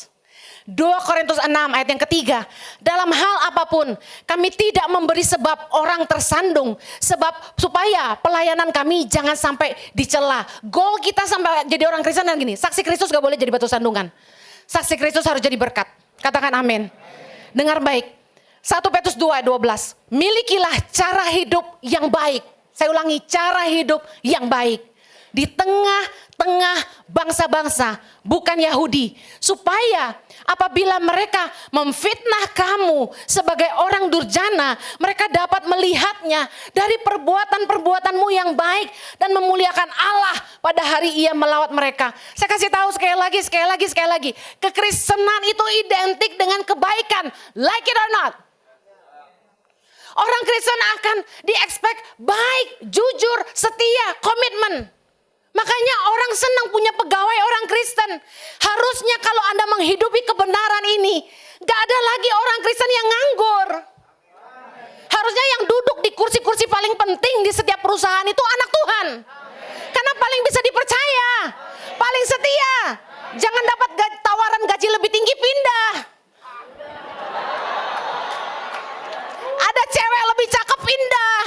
2 Korintus 6 ayat yang ketiga. Dalam hal apapun kami tidak memberi sebab orang tersandung, sebab supaya pelayanan kami jangan sampai dicela. Goal kita sampai jadi orang Kristen dan gini, saksi Kristus gak boleh jadi batu sandungan. Saksi Kristus harus jadi berkat. Katakan amin. Dengar baik. 1 Petrus 2 ayat 12. Milikilah cara hidup yang baik. Saya ulangi, cara hidup yang baik di tengah-tengah bangsa-bangsa, bukan Yahudi, supaya apabila mereka memfitnah kamu sebagai orang durjana, mereka dapat melihatnya dari perbuatan-perbuatanmu yang baik dan memuliakan Allah pada hari Ia melawat mereka. Saya kasih tahu sekali lagi, kekristenan itu identik dengan kebaikan, like it or not. Orang Kristen akan di-expect baik, jujur, setia, komitmen. Makanya orang senang punya pegawai orang Kristen. Harusnya kalau Anda menghidupi kebenaran ini, gak ada lagi orang Kristen yang nganggur. Harusnya yang duduk di kursi-kursi paling penting di setiap perusahaan itu anak Tuhan. Karena paling bisa dipercaya, paling setia. Jangan dapat tawaran gaji lebih tinggi, pindah. Ada cewek lebih cakep, pindah.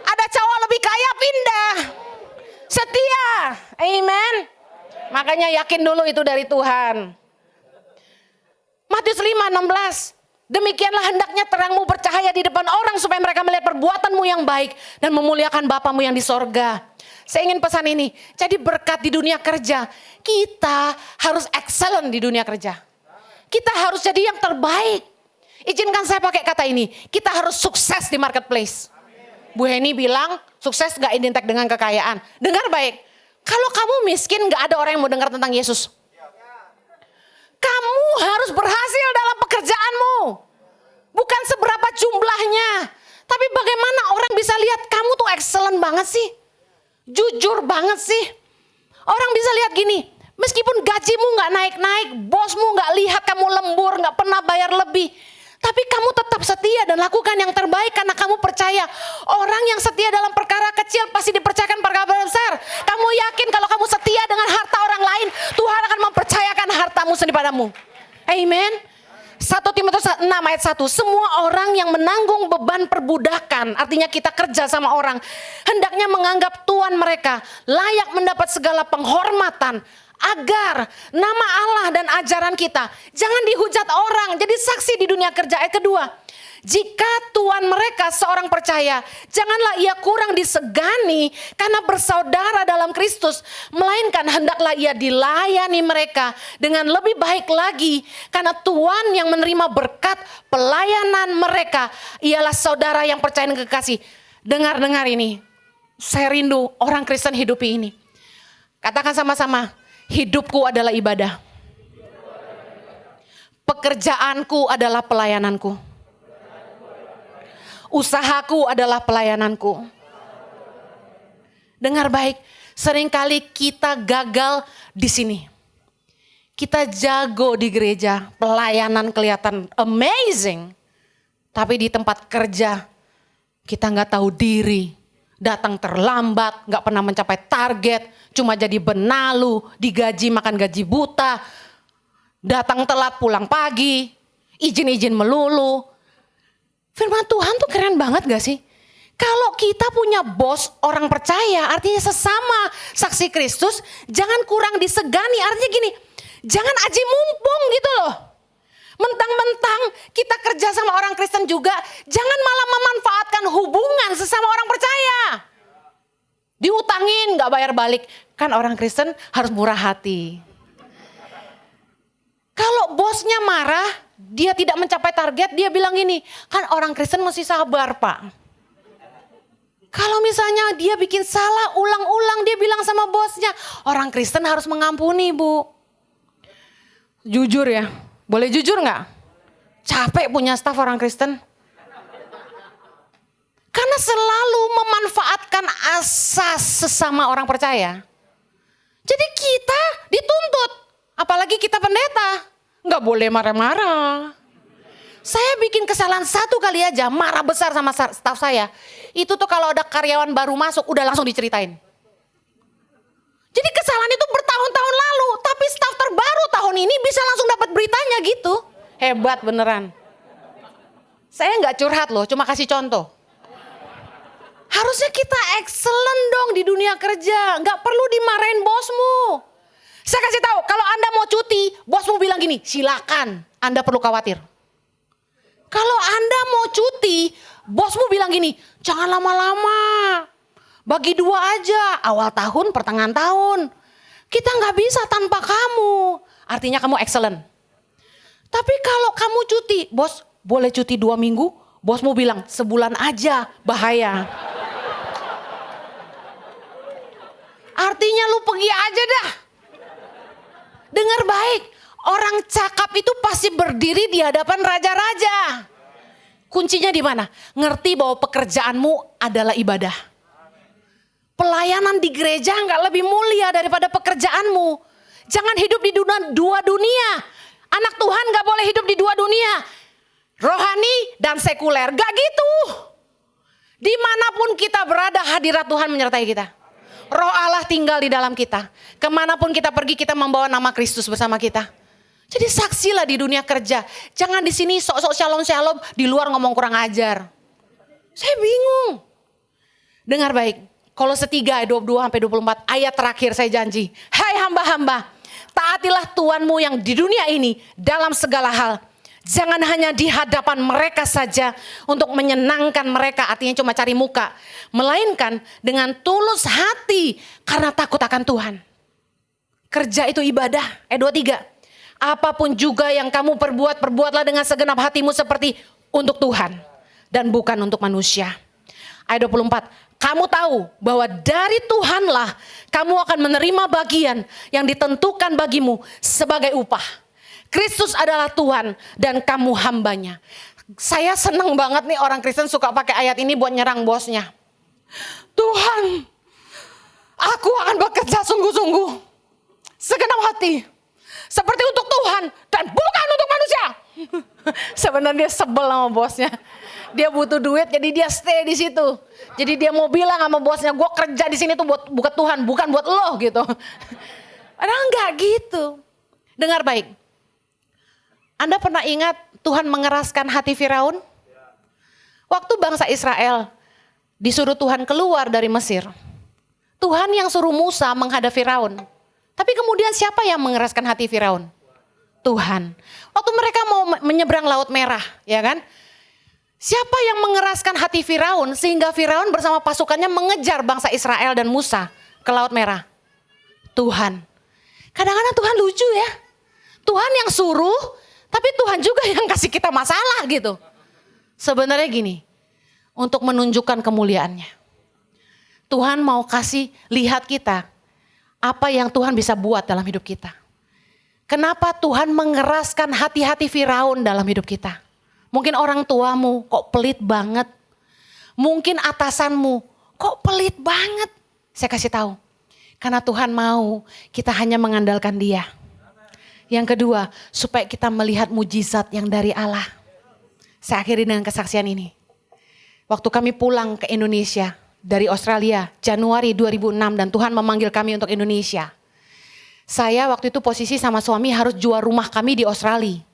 Ada cowok lebih kaya, pindah. Setia, amen. Makanya yakin dulu itu dari Tuhan. Matius 5:16. Demikianlah hendaknya terangmu bercahaya di depan orang supaya mereka melihat perbuatanmu yang baik dan memuliakan Bapamu yang di sorga. Saya ingin pesan ini, jadi berkat di dunia kerja. Kita harus excellent di dunia kerja. Kita harus jadi yang terbaik. Izinkan saya pakai kata ini, kita harus sukses di marketplace. Bu Heni bilang sukses gak identik dengan kekayaan. Dengar baik, kalau kamu miskin gak ada orang yang mau dengar tentang Yesus. Kamu harus berhasil dalam pekerjaanmu. Bukan seberapa jumlahnya, tapi bagaimana orang bisa lihat kamu tuh excellent banget sih. Jujur banget sih. Orang bisa lihat gini, meskipun gajimu gak naik-naik, bosmu gak lihat kamu lembur, gak pernah bayar lebih. Tapi kamu tetap setia dan lakukan yang terbaik karena kamu percaya. Orang yang setia dalam perkara kecil pasti dipercayakan perkara besar. Kamu yakin kalau kamu setia dengan harta orang lain, Tuhan akan mempercayakan hartamu sendiri padamu. Amen. 1 Timotius 6 ayat 1. Semua orang yang menanggung beban perbudakan, artinya kita kerja sama orang, hendaknya menganggap tuan mereka layak mendapat segala penghormatan, agar nama Allah dan ajaran kita jangan dihujat orang. Jadi saksi di dunia kerja. Ayat kedua, jika tuan mereka seorang percaya, janganlah ia kurang disegani karena bersaudara dalam Kristus, melainkan hendaklah ia dilayani mereka dengan lebih baik lagi, karena tuan yang menerima berkat pelayanan mereka ialah saudara yang percaya dan kekasih. Dengar ini, saya rindu orang Kristen hidupi ini. Katakan sama-sama, hidupku adalah ibadah. Pekerjaanku adalah pelayananku. Usahaku adalah pelayananku. Dengar baik, seringkali kita gagal di sini. Kita jago di gereja, pelayanan kelihatan amazing. Tapi di tempat kerja, kita gak tahu diri. Datang terlambat, gak pernah mencapai target, cuma jadi benalu, digaji makan gaji buta, datang telat pulang pagi, izin-izin melulu. Firman Tuhan tuh keren banget gak sih? Kalau kita punya bos orang percaya, artinya sesama saksi Kristus, jangan kurang disegani. Artinya gini, jangan aji mumpung gitu loh. Mentang-mentang kita kerja sama orang Kristen juga, jangan malah memanfaatkan hubungan sesama orang percaya. Diutangin gak bayar balik. Kan orang Kristen harus murah hati. Kalau bosnya marah, dia tidak mencapai target, dia bilang gini, kan orang Kristen mesti sabar Pak. Kalau misalnya dia bikin salah ulang-ulang, dia bilang sama bosnya, orang Kristen harus mengampuni Bu. Jujur ya, boleh jujur gak? Capek punya staf orang Kristen. Karena selalu memanfaatkan asas sesama orang percaya. Jadi kita dituntut, apalagi kita pendeta. Nggak boleh marah-marah. Saya bikin kesalahan satu kali aja, marah besar sama staf saya. Itu tuh kalau ada karyawan baru masuk, udah langsung diceritain. Jadi kesalahan itu bertahun-tahun lalu, tapi staf terbaru tahun ini bisa langsung dapat beritanya gitu. Hebat beneran. Saya nggak curhat loh, cuma kasih contoh. Harusnya kita excellent dong di dunia kerja, nggak perlu dimarahin bosmu. Saya kasih tahu, kalau Anda mau cuti, bosmu bilang gini, silakan, Anda perlu khawatir. Kalau Anda mau cuti, bosmu bilang gini, jangan lama-lama, bagi 2 aja, awal tahun, pertengahan tahun. Kita nggak bisa tanpa kamu, artinya kamu excellent. Tapi kalau kamu cuti, bos boleh cuti 2 minggu, bosmu bilang sebulan aja, bahaya. Artinya lu pergi aja dah. Dengar baik, orang cakap itu pasti berdiri di hadapan raja-raja. Kuncinya di mana? Ngerti bahwa pekerjaanmu adalah ibadah. Pelayanan di gereja nggak lebih mulia daripada pekerjaanmu. Jangan hidup di dua dunia. Anak Tuhan nggak boleh hidup di 2 dunia. Rohani dan sekuler, gak gitu. Dimanapun kita berada, hadirat Tuhan menyertai kita. Roh Allah tinggal di dalam kita. Kemanapun kita pergi, kita membawa nama Kristus bersama kita. Jadi saksilah di dunia kerja. Jangan di sini sok-sok shalom-shalom, di luar ngomong kurang ajar. Saya bingung. Dengar baik. Kolose 3 ayat 22-24, ayat terakhir saya janji. Hai hamba-hamba, taatilah Tuhanmu yang di dunia ini dalam segala hal. Jangan hanya di hadapan mereka saja untuk menyenangkan mereka, artinya cuma cari muka. Melainkan dengan tulus hati karena takut akan Tuhan. Kerja itu ibadah. Ayat 23. Apapun juga yang kamu perbuat, perbuatlah dengan segenap hatimu seperti untuk Tuhan dan bukan untuk manusia. Ayat 24. Kamu tahu bahwa dari Tuhanlah kamu akan menerima bagian yang ditentukan bagimu sebagai upah. Kristus adalah Tuhan dan kamu hambanya. Saya senang banget nih orang Kristen suka pakai ayat ini buat nyerang bosnya. Tuhan, aku akan bekerja sungguh-sungguh, segenap hati, seperti untuk Tuhan dan bukan untuk manusia. Sebenarnya dia sebel sama bosnya. Dia butuh duit jadi dia stay di situ. Jadi dia mau bilang sama bosnya, gue kerja di sini tuh buat Tuhan, bukan buat lo gitu. Padahal enggak gitu. Dengar baik. Anda pernah ingat Tuhan mengeraskan hati Firaun? Waktu bangsa Israel disuruh Tuhan keluar dari Mesir. Tuhan yang suruh Musa menghadap Firaun. Tapi kemudian siapa yang mengeraskan hati Firaun? Tuhan. Waktu mereka mau menyeberang Laut Merah, ya kan? Siapa yang mengeraskan hati Firaun sehingga Firaun bersama pasukannya mengejar bangsa Israel dan Musa ke Laut Merah? Tuhan. Kadang-kadang Tuhan lucu ya. Tuhan yang suruh, tapi Tuhan juga yang kasih kita masalah gitu. Sebenarnya gini, untuk menunjukkan kemuliaannya. Tuhan mau kasih lihat kita apa yang Tuhan bisa buat dalam hidup kita. Kenapa Tuhan mengeraskan hati-hati Firaun dalam hidup kita? Mungkin orang tuamu kok pelit banget. Mungkin atasanmu kok pelit banget. Saya kasih tahu. Karena Tuhan mau kita hanya mengandalkan Dia. Yang kedua, supaya kita melihat mujizat yang dari Allah. Saya akhiri dengan kesaksian ini. Waktu kami pulang ke Indonesia dari Australia, Januari 2006 dan Tuhan memanggil kami untuk Indonesia. Saya waktu itu posisi sama suami harus jual rumah kami di Australia.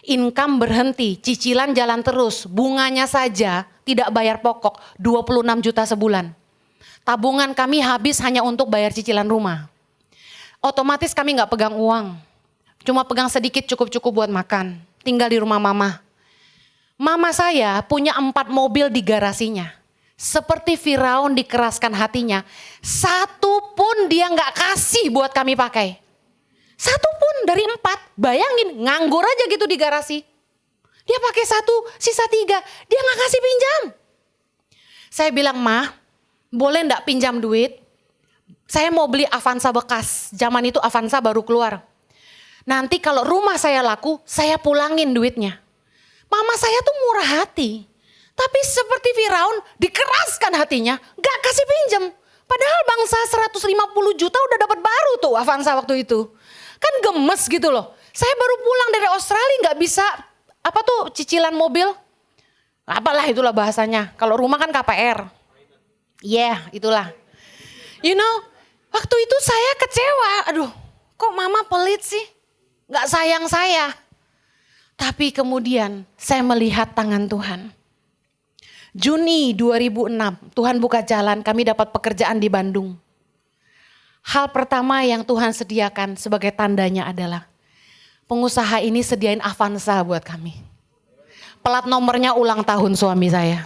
Income berhenti, cicilan jalan terus, bunganya saja tidak bayar pokok, 26 juta sebulan. Tabungan kami habis hanya untuk bayar cicilan rumah. Otomatis kami gak pegang uang, cuma pegang sedikit cukup-cukup buat makan. tinggal di rumah mama. Mama saya punya 4 mobil di garasinya. Seperti Firaun dikeraskan hatinya, satu pun dia gak kasih buat kami pakai. Satu pun dari 4, bayangin nganggur aja gitu di garasi. Dia pakai 1, sisa 3, dia gak kasih pinjam. Saya bilang, "Ma, boleh gak pinjam duit? Saya mau beli Avanza bekas, zaman itu Avanza baru keluar. Nanti kalau rumah saya laku, saya pulangin duitnya." Mama saya tuh murah hati. Tapi seperti Firaun dikeraskan hatinya, gak kasih pinjam. Padahal bangsa 150 juta udah dapat baru tuh Avanza waktu itu. Kan gemes gitu loh. Saya baru pulang dari Australia gak bisa cicilan mobil. Apalah itulah bahasanya. Kalau rumah kan KPR. Itulah. You know, waktu itu saya kecewa. Aduh, kok mama pelit sih? Gak sayang saya. Tapi kemudian saya melihat tangan Tuhan. Juni 2006, Tuhan buka jalan, kami dapat pekerjaan di Bandung. Hal pertama yang Tuhan sediakan sebagai tandanya adalah pengusaha ini sediain Avanza buat kami. Plat nomornya ulang tahun suami saya,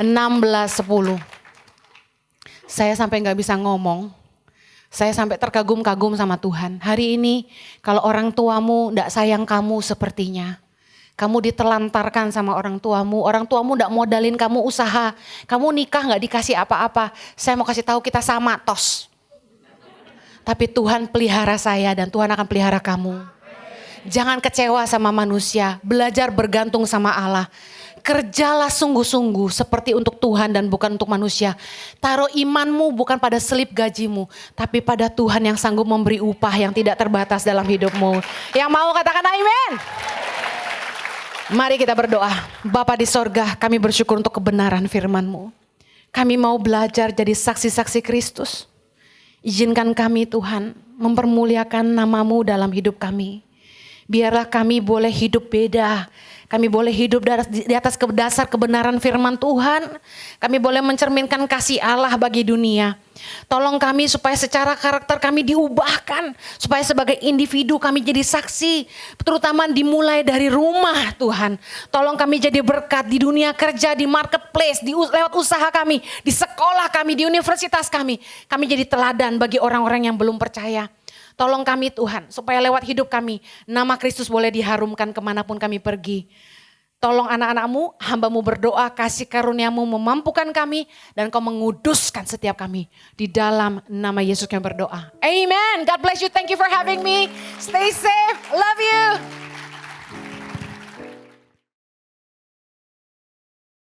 1610. Saya sampai gak bisa ngomong, saya sampai terkagum-kagum sama Tuhan. Hari ini kalau orang tuamu gak sayang kamu sepertinya, kamu ditelantarkan sama orang tuamu gak modalin kamu usaha, kamu nikah gak dikasih apa-apa. Saya mau kasih tahu kita sama tos. Tapi Tuhan pelihara saya dan Tuhan akan pelihara kamu. Jangan kecewa sama manusia, belajar bergantung sama Allah. Kerjalah sungguh-sungguh seperti untuk Tuhan dan bukan untuk manusia. Taruh imanmu bukan pada selip gajimu, tapi pada Tuhan yang sanggup memberi upah yang tidak terbatas dalam hidupmu. Yang mau katakan amin. Mari kita berdoa. Bapa di sorga, kami bersyukur untuk kebenaran firman-Mu. Kami mau belajar jadi saksi-saksi Kristus. Izinkan kami Tuhan mempermuliakan nama-Mu dalam hidup kami. Biarlah kami boleh hidup beda. Kami boleh hidup di atas dasar kebenaran firman Tuhan. Kami boleh mencerminkan kasih Allah bagi dunia. Tolong kami supaya secara karakter kami diubahkan. Supaya sebagai individu kami jadi saksi. Terutama dimulai dari rumah Tuhan. Tolong kami jadi berkat di dunia kerja, di marketplace, lewat usaha kami, di sekolah kami, di universitas kami. Kami jadi teladan bagi orang-orang yang belum percaya. Tolong kami Tuhan, supaya lewat hidup kami, nama Kristus boleh diharumkan kemanapun kami pergi. Tolong anak-anak-Mu, hamba-Mu berdoa, kasih karunia-Mu memampukan kami, dan Kau menguduskan setiap kami. Di dalam nama Yesus kami berdoa. Amen. God bless you. Thank you for having me. Stay safe. Love you.